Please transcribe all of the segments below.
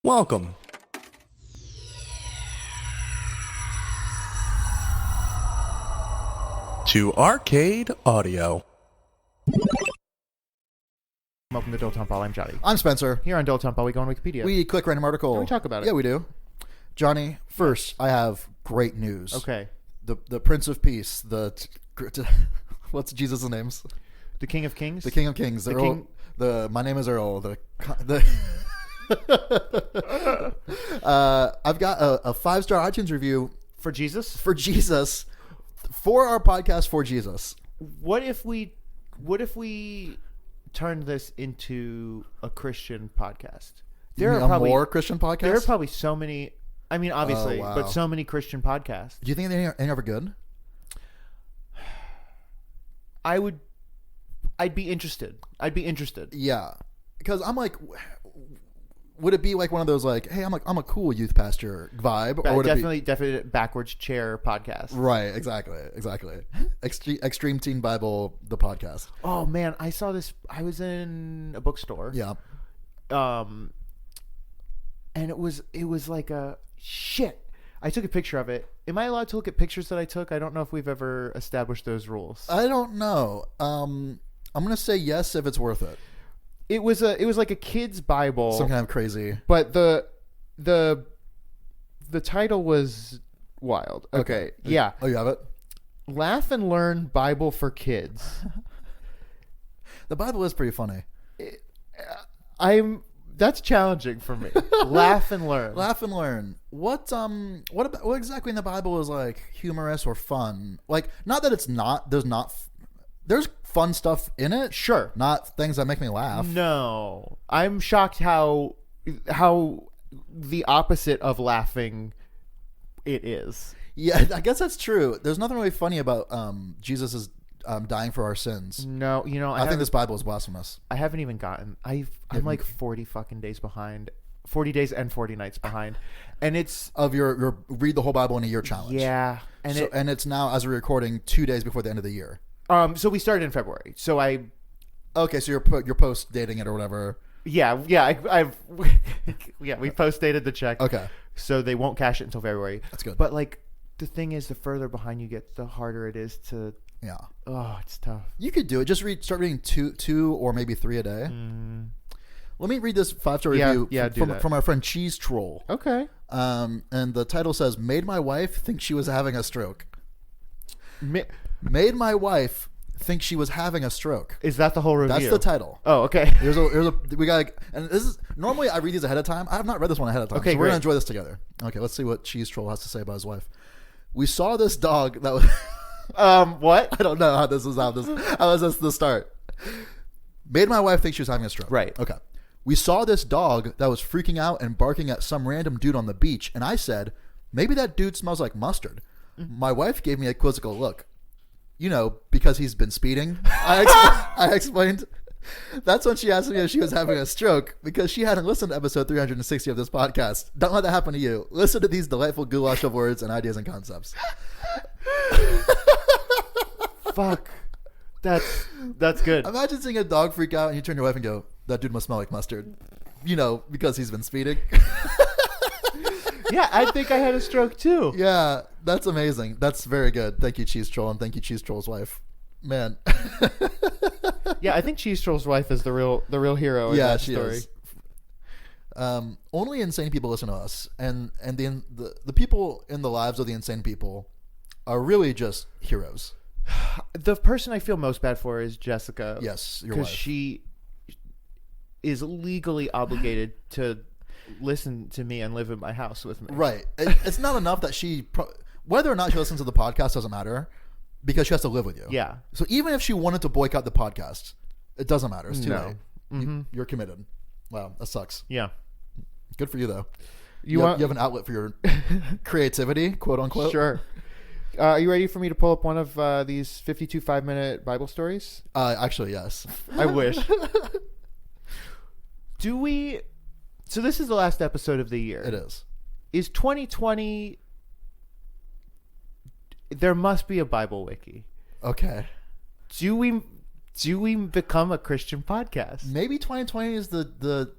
Welcome to Arcade Audio. Welcome to Dilettante Ball. I'm Johnny. I'm Spencer. Here on Dilettante Ball, we go on Wikipedia. We click random article. And we talk about it. Yeah, we do. Johnny, first, I have great news. Okay. The Prince of Peace, what's Jesus' names? The King of Kings? The King of Kings. The King... My name is Earl. I've got a 5-star iTunes review For Jesus? for Jesus, for our podcast for Jesus. What if we turned this into a Christian podcast? There are probably more Christian podcasts? There are probably so many, I mean, obviously, wow. but so many Christian podcasts. Do you think any are ever good? I'd be interested. Yeah. Because I'm like, would it be like one of those like, hey, I'm a cool youth pastor vibe, or would definitely backwards chair podcast? Right, exactly. Extreme Teen Bible, the podcast. Oh man, I saw this. I was in a bookstore. Yeah. And it was like a shit. I took a picture of it. Am I allowed to look at pictures that I took? I don't know if we've ever established those rules. I don't know. I'm gonna say yes if it's worth it. It was like a kid's Bible. Some kind of crazy. But the title was wild. Okay. Yeah. Oh, you have it? Laugh and Learn Bible for Kids. The Bible is pretty funny. That's challenging for me. Laugh and learn. Laugh and learn. What exactly in the Bible is like humorous or fun? Like, not that it's not. There's fun stuff in it. Sure. Not things that make me laugh. No. I'm shocked how the opposite of laughing it is. Yeah, I guess that's true. There's nothing really funny about Jesus is dying for our sins. No, I think this Bible is blasphemous. I haven't even gotten. I'm like 40 fucking days behind. 40 days and 40 nights behind, and it's of your read the whole Bible in a year challenge. Yeah, and it's now, as we're recording, 2 days before the end of the year. So we started in February. So okay, so you're post dating it or whatever. Yeah. We post dated the check. Okay, so they won't cash it until February. That's good. But like the thing is, the further behind you get, the harder it is to. Yeah. Oh, it's tough. You could do it. Just start reading two or maybe 3 a day. Let me read this 5-star review from our friend Cheese Troll. Okay. And the title says, "Made my wife think she was having a stroke." Made my wife think she was having a stroke. Is that the whole review? That's the title. Oh, okay. We got, and this is normally I read these ahead of time. I have not read this one ahead of time. Okay, so we're gonna enjoy this together. Okay, let's see what Cheese Troll has to say about his wife. We saw this dog that was. What? I don't know how this is the start. Made my wife think she was having a stroke. Right. Okay. We saw this dog that was freaking out and barking at some random dude on the beach, and I said, maybe that dude smells like mustard. My wife gave me a quizzical look. Because he's been speeding. I explained. That's when she asked me if she was having a stroke, because she hadn't listened to episode 360 of this podcast. Don't let that happen to you. Listen to these delightful goulash of words and ideas and concepts. Fuck. That's good. Imagine seeing a dog freak out and you turn to your wife and go, that dude must smell like mustard. Because he's been speeding. Yeah, I think I had a stroke too. Yeah, that's amazing. That's very good. Thank you, Cheese Troll, and thank you, Cheese Troll's wife. Man. Yeah, I think Cheese Troll's wife is the real hero in that story. Is. Only insane people listen to us, and the people in the lives of the insane people are really just heroes. The person I feel most bad for is Jessica. Yes, your wife. Because she is legally obligated to listen to me and live in my house with me. Right. It's not enough that whether or not she listens to the podcast doesn't matter, because she has to live with you. Yeah. So even if she wanted to boycott the podcast, it doesn't matter. It's too late. Mm-hmm. You're committed. Wow, that sucks. Yeah. Good for you, though. You have an outlet for your creativity, quote unquote. Sure. Are you ready for me to pull up one of these 52 5-minute Bible stories? Actually, yes. I wish. So this is the last episode of the year. It is. Is 2020... There must be a Bible wiki. Okay. Do we become a Christian podcast? Maybe 2020 is the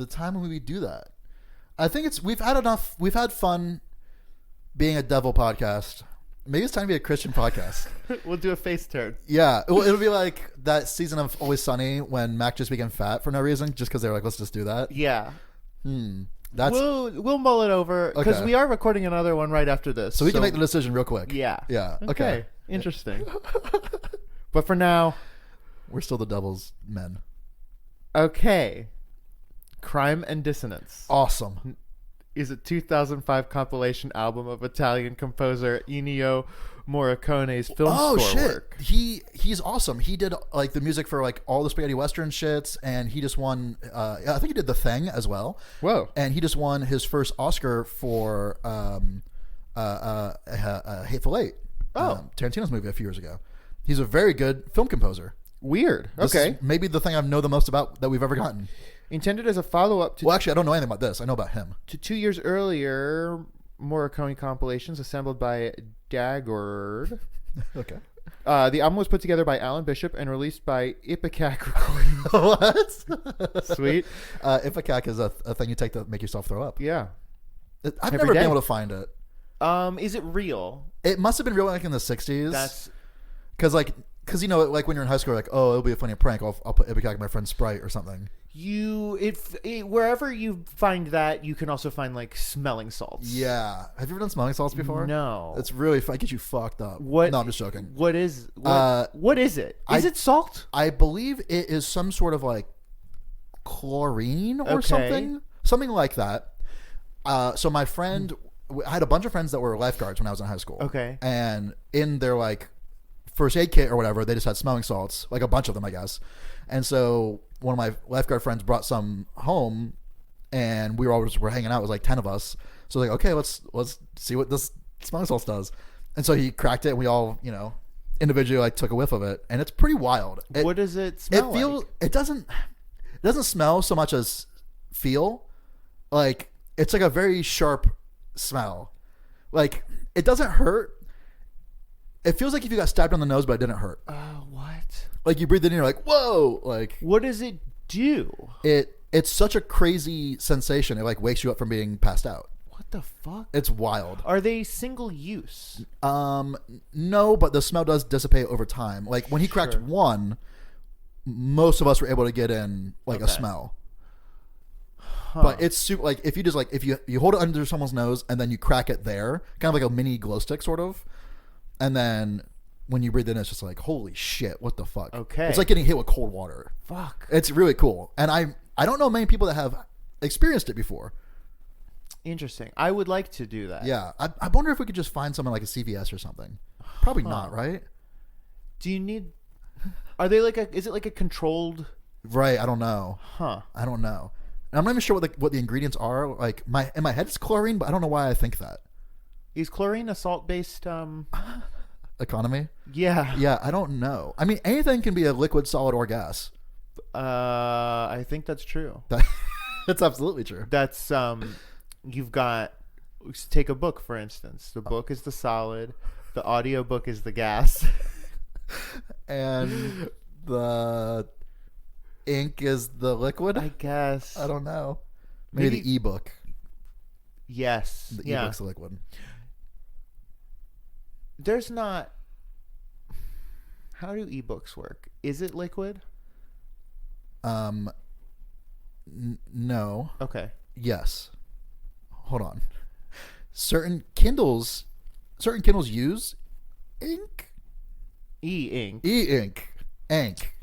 time when we do that. I think we've had enough. We've had fun being a devil podcast. Maybe it's time to be a Christian podcast. We'll do a face turn. Yeah, it'll be like that season of Always Sunny when Mac just became fat for no reason, just because they were like, let's just do that. Yeah. That's We'll mull it over because Okay. we are recording another one right after this. so we can make the decision real quick. Yeah. Yeah. Okay. Interesting. But for now, We're still the devil's men. okay. Crime and Dissonance Awesome. is a 2005 compilation album of Italian composer Ennio Morricone's film Oh score shit. work. He's awesome. He did like the music for like all the spaghetti western shits, and he just won. I think he did The Thing as well. Whoa. And he just won his first Oscar for Hateful Eight. Tarantino's movie a few years ago. He's a very good film composer. Weird. This Okay. is maybe the thing I know the most about that we've ever gotten. Intended as a follow-up to Well, actually, I don't know anything about this. I know about him. 2 years earlier Morricone compilations assembled by Dagord. Okay. The album was put together by Alan Bishop and released by Ipecac Recordings. What? Sweet. Ipecac is a thing you take to make yourself throw up. Yeah. I've Every never been day. able to find it. Is it real? It must have been real like in the 60s. That's Because you know, like when you're in high school, like, oh, it'll be a funny prank. I'll put Ipecac in my friend's Sprite or something. wherever you find that, you can also find like smelling salts. Yeah. Have you ever done smelling salts before? No. It's really fun. It gets you fucked up. What? No, I'm just joking. What is it? Is it salt? I believe it is some sort of like chlorine or Okay. something like that. So my friend, I had a bunch of friends that were lifeguards when I was in high school. Okay. And in their like first aid kit or whatever, they just had smelling salts, like a bunch of them, I guess. And so one of my lifeguard friends brought some home, and we were hanging out. It was like 10 of us. So like, okay, let's see what this smelling salts does. And so he cracked it, and we all, individually like took a whiff of it, and it's pretty wild. What does it smell like? It doesn't smell so much as feel. Like it's like a very sharp smell. Like it doesn't hurt. It feels like if you got stabbed on the nose, but it didn't hurt. What? Like you breathe it in, you're like, whoa! Like What does it do? it's such a crazy sensation. It like wakes you up from being passed out. What the fuck? It's wild. Are they single use? No, but the smell does dissipate over time. Like when he cracked Sure. one, most of us were able to get in like a Okay. smell. Huh. But it's super. Like if you just if you hold it under someone's nose and then you crack it there, kind of like a mini glow stick, sort of, and then when you breathe in, it's just like holy shit, what the fuck? Okay. It's like getting hit with cold water. Fuck. It's really cool, and I don't know many people that have experienced it before. Interesting. I would like to do that. Yeah, I wonder if we could just find someone like a CVS or something. Probably not, right? Do you need? Are they is it like a controlled? Right. I don't know. Huh. I don't know. And I'm not even sure what the ingredients are. Like in my head it's chlorine, but I don't know why I think that. Is chlorine a salt-based? Economy? Yeah. Yeah, I don't know. I mean, anything can be a liquid, solid, or gas. I think that's true. That's absolutely true. That's you've got. Take a book for instance. The book is the solid. The audio book is the gas. And the ink is the liquid? I guess. I don't know. Maybe the ebook. Yes. The yeah. ebook's the liquid. There's not. How do ebooks work? Is it liquid? No. Okay. Yes. Hold on. Certain Kindles use ink. E-ink E-ink. Ink.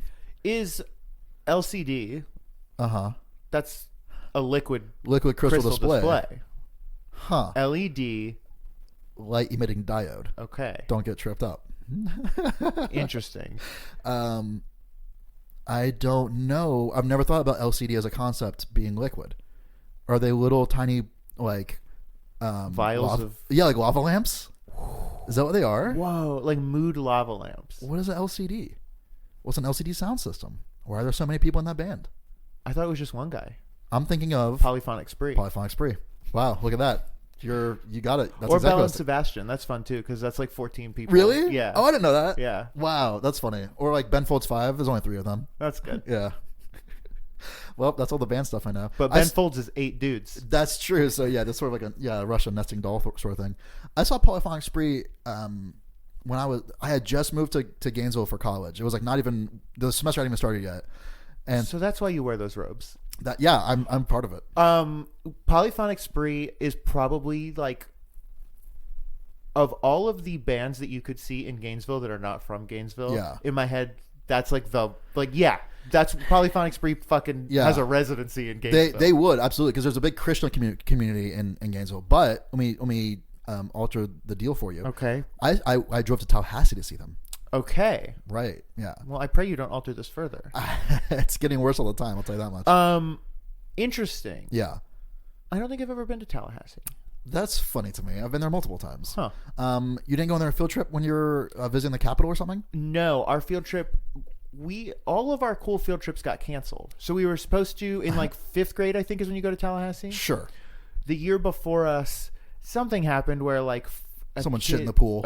is LCD. Uh-huh. That's a liquid Liquid crystal display. Huh. LED. Light emitting diode. Okay. Don't get tripped up. Interesting. I don't know. I've never thought about LCD as a concept being liquid. Are they little tiny like Vials of. yeah, like lava lamps? Is that what they are? Whoa, like mood lava lamps. What is an LCD? What's an LCD sound system? Why are there so many people in that band? I thought it was just one guy. I'm thinking of Polyphonic Spree. Polyphonic Spree. Wow, look at that. You got it. That's Or exactly Belle what and Sebastian. That's fun too, because that's like 14 people. Really? Yeah. Oh, I didn't know that. Yeah. Wow, that's funny. Or like Ben Folds 5. There's only 3 of them. That's good. Yeah. Well, that's all the band stuff I know. But Ben Folds is 8 dudes. That's true. So yeah, that's sort of like a Russian nesting doll sort of thing. I saw Polyphonic Spree when I had just moved to Gainesville for college. It was like not even the semester hadn't even started yet. And so that's why you wear those robes. I'm part of it. Polyphonic Spree is probably like, of all of the bands that you could see in Gainesville that are not from Gainesville, in my head, that's like that's Polyphonic Spree fucking has a residency in Gainesville. They would, absolutely, because there's a big Christian community in Gainesville. But let me alter the deal for you. Okay. I drove to Tallahassee to see them. Okay. Right, yeah. Well, I pray you don't alter this further. It's getting worse all the time, I'll tell you that much. Interesting. Yeah. I don't think I've ever been to Tallahassee. That's funny to me. I've been there multiple times. Huh. You didn't go on their field trip when you were visiting the Capitol or something? No, our field trip, all of our cool field trips got canceled. So we were supposed to, in like 5th grade, I think is when you go to Tallahassee. Sure. The year before us, something happened where like someone shit in the pool.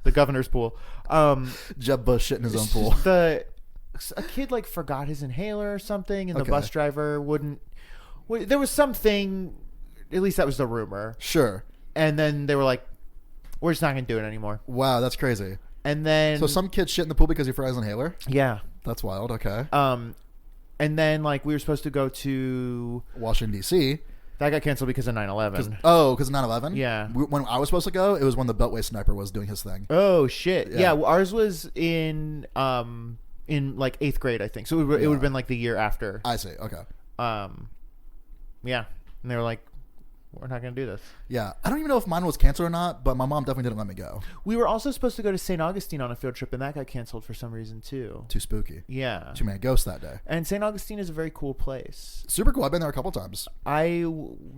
The governor's pool. Jeb Bush shit in his own pool. A kid like forgot his inhaler or something, and the bus driver wouldn't. There was something. At least that was the rumor. Sure. And then they were like, "We're just not going to do it anymore." Wow, that's crazy. And then so some kid shit in the pool because he forgot his inhaler. Yeah, that's wild. Okay. And then like we were supposed to go to Washington D.C. That got canceled because of 9/11. Because of 9/11? Yeah. When I was supposed to go, it was when the Beltway sniper was doing his thing. Oh, shit. Yeah, ours was in like 8th grade, I think. So it would have been like the year after. I see. Okay. Yeah. And they were like, we're not going to do this. Yeah. I don't even know if mine was canceled or not, but my mom definitely didn't let me go. We were also supposed to go to St. Augustine on a field trip, and that got canceled for some reason, too. Too spooky. Yeah. Too many ghosts that day. And St. Augustine is a very cool place. Super cool. I've been there a couple times. I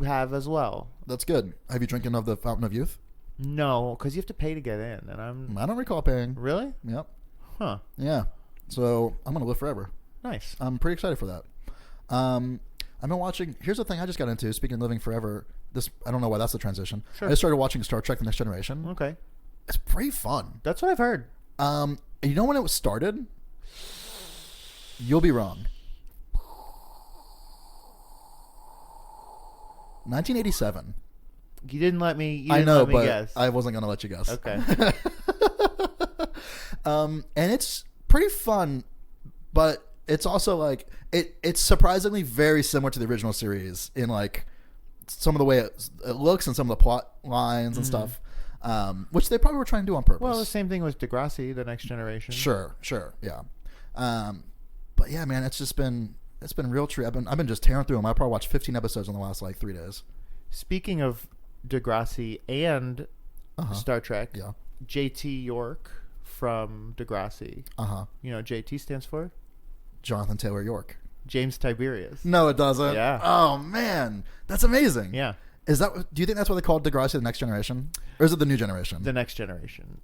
have as well. That's good. Have you drinking of the Fountain of Youth? No, because you have to pay to get in, and I don't recall paying. Really? Yep. Huh. Yeah. So I'm going to live forever. Nice. I'm pretty excited for that. I've been watching. Here's the thing I just got into. Speaking of living forever, I don't know why that's the transition. Sure. I just started watching Star Trek: The Next Generation. Okay. It's pretty fun. That's what I've heard. You know when it was started? You'll be wrong. 1987. You didn't let me. I know, let me but guess. I wasn't gonna let you guess. Okay. And it's pretty fun, but it's also like it's surprisingly very similar to the original series in like some of the way it looks and some of the plot lines and stuff, which they probably were trying to do on purpose. Well, the same thing with Degrassi, The Next Generation. Sure, yeah. But yeah, man, it's been real true. I've been just tearing through them. I probably watched 15 episodes in the last like 3 days. Speaking of Degrassi and Star Trek, yeah. JT York from Degrassi. You know what JT stands for? Jonathan Taylor York. James Tiberius. No, it doesn't. Yeah. Oh man, that's amazing. Yeah. Do you think that's what they called Degrassi: The Next Generation, or is it The New Generation? The Next Generation.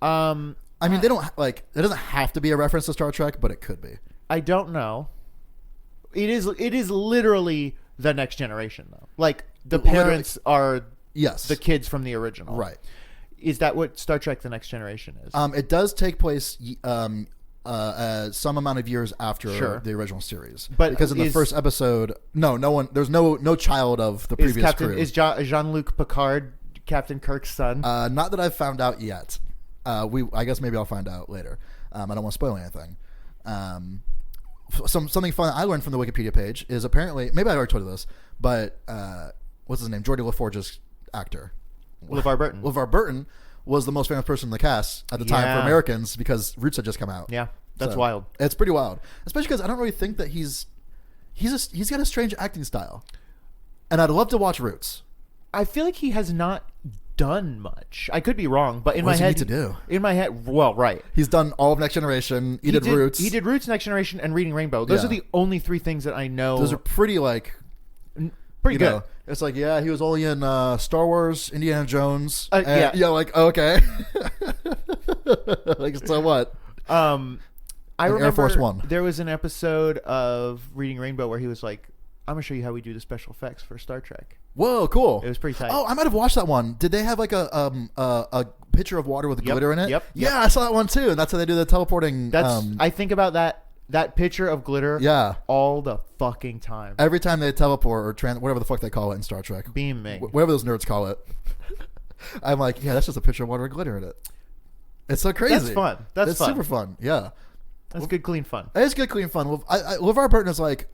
I mean, they don't like. It doesn't have to be a reference to Star Trek, but it could be. I don't know. It is literally The Next Generation, though. Like the parents are the kids from the original. Right. Is that what Star Trek: The Next Generation is? It does take place some amount of years after the original series, but because in the first episode, there's no child of the previous crew. Is Jean-Luc Picard Captain Kirk's son? Not that I've found out yet. I guess maybe I'll find out later. I don't want to spoil anything. Something fun I learned from the Wikipedia page is apparently, maybe I already told you this, but what's his name? Geordie LaForge's actor, LeVar Burton. LeVar Burton was the most famous person in the cast at the time for Americans because Roots had just come out. Yeah, that's wild. It's pretty wild, especially because I don't really think that he's got a strange acting style, and I'd love to watch Roots. I feel like he has not done much. I could be wrong, but in what my head, does he need to do? In my head, well, right. He's done all of Next Generation. He did Roots. He did Roots, Next Generation, and Reading Rainbow. Those are the only 3 things that I know. Those are pretty pretty good. It's like, yeah, he was only in Star Wars, Indiana Jones. Yeah, like, okay. Like, so what? I remember Air Force One. There was an episode of Reading Rainbow where he was like, I'm going to show you how we do the special effects for Star Trek. Whoa, cool. It was pretty tight. Oh, I might have watched that one. Did they have like a pitcher of water with glitter in it? Yep. Yeah, I saw that one too. And that's how they do the teleporting. I think about that that picture of glitter. Yeah. All the fucking time. Every time they teleport or whatever the fuck they call it in Star Trek. Beaming. Whatever those nerds call it. I'm like, yeah, that's just a picture of water with glitter in it. It's so crazy. That's fun. That's fun. Super fun. Yeah. That's good, clean fun. It is good, clean fun. Well, LeVar Burton is like,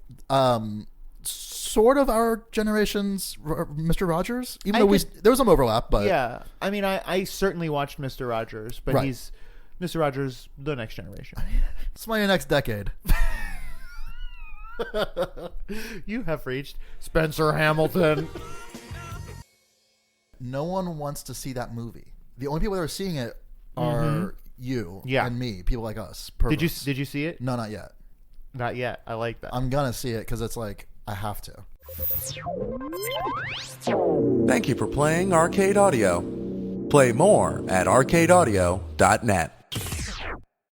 sort of our generation's Mr. Rogers, even though there was some overlap. But yeah, I mean, I certainly watched Mr. Rogers, but Right. he's Mr. Rogers, the next generation. it's my next decade. You have reached Spencer Hamilton. No one wants to see that movie. The only people that are seeing it are you and me, people like us. Perverts. Did you see it? No, not yet. Not yet. I like that. I'm gonna see it because it's like I have to. Thank you for playing Arcade Audio. Play more at arcadeaudio.net.